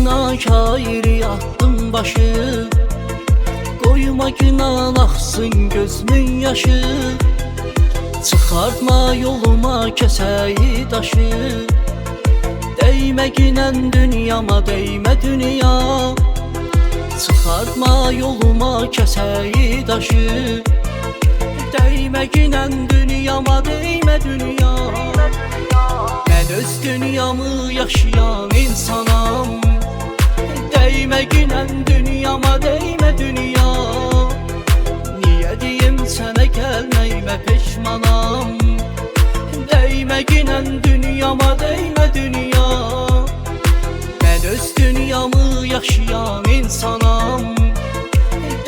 Boynuna kairi attım başı, koyma günah aksın gözümün yaşı. Çıkartma yoluma keseyi taşı, değme ginen dünyama değme dünya. Çıkartma yoluma keseyi taşı, değme ginen dünyama değme dünya. Ben öz dünyamı yaşayan insanam, değme ginen dünyama değme dünya. Niye diyeyim sene gelmeyime peşmanam, değme ginen dünyama değme dünya. Ben öz dünyamı yaşayan insanam,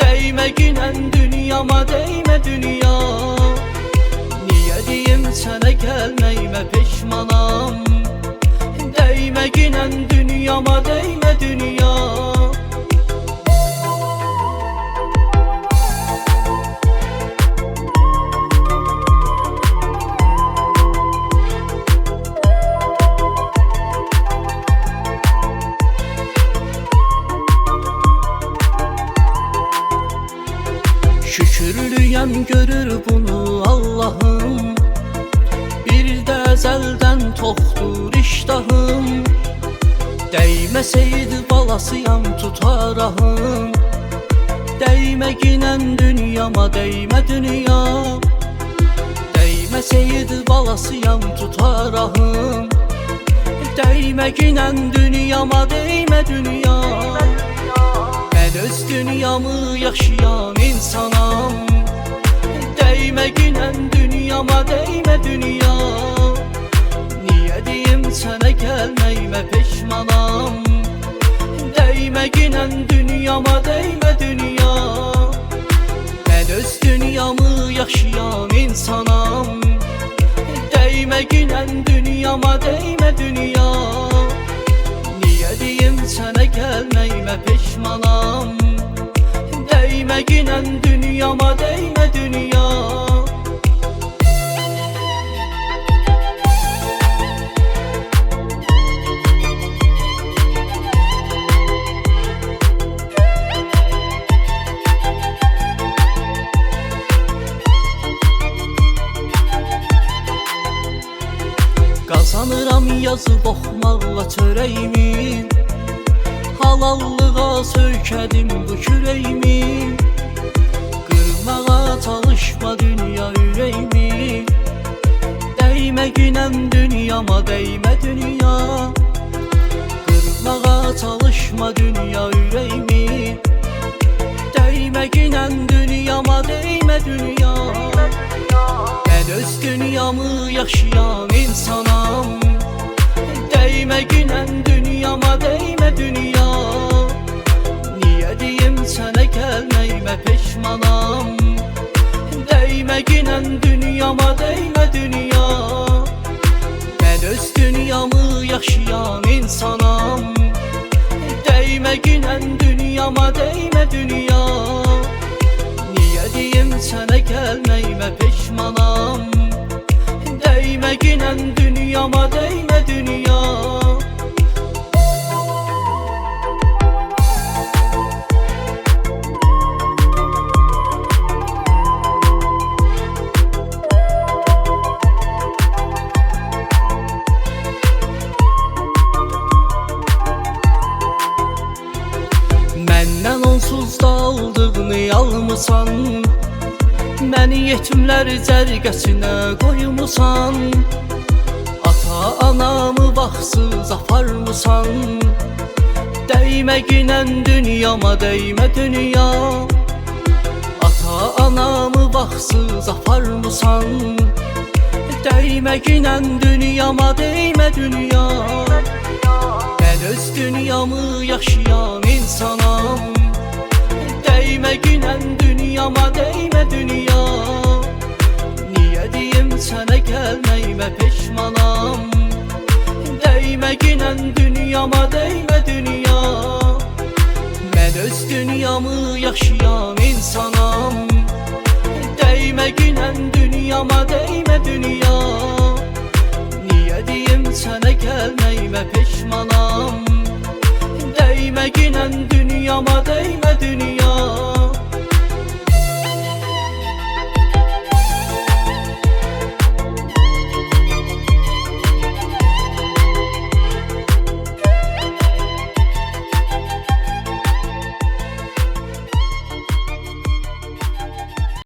değme ginen dünyama değme dünya. Niye diyeyim sene gelmeyime peşmanam, değme ginen dünyama değme dünya. Şükürlüyem görür bunu Allah'ım, bir de ezelden toktur iştahım. Değmeseydi balasıyam tutarahım, değme ginen dünyama değme dünya. Değmeseydi balasıyam tutarahım, değme ginen dünyama değme dünya. Ben öz dünyamı yaşayan insanam, değme ginen dünyama değme dünya. Niye diyeyim sene gelmeyime peşmanam, değme ginen dünyama değme dünya. Ben öz dünyamı yaşayan insanam, değme ginen dünyama değme dünya. Niye diyeyim sene gelmeyime peşmanam, değme ginen dünyama değme dünya. Kazanıram yazıb oxmaqla çörəyimi, halallığa söykədim bu kürəyimi. Qırmağa çalışma dünya ürəyimi, değme ginen dünyama değme dünya. Qırmağa çalışma dünya ürəyimi, değme ginen dünyama değme dünya. Ben öz dünyamı yaşayan insanam, değme ginen dünyama değme dünya. Niye diyeyim sene gelmeyime peşmanam, değme ginen dünyama değme dünya. Ben öz dünyamı yaşayan insanam, değme ginen dünyama değme dünya. Niye diyeyim sene gelmeyime peşmanam, değme ginen dünyama değme dünya. Məndən onsuz da aldığını almısan, məni yetimlər cərgəsinə qoymusan. Ata anamı baxsız aparmısan, değme ginen dünyama değme dünya. Ata anamı baxsız aparmısan, değme ginen dünyama değme dünya. Ben öz dünyamı yaşayan insanam, değme ginen dünyama değme dünya. Niye diyeyim sene gelmeyime peşmanam, değme ginen dünyama değme dünya. Ben öz dünyamı yaşayan insanam, değme ginen dünyama değme dünya. Niye diyeyim sene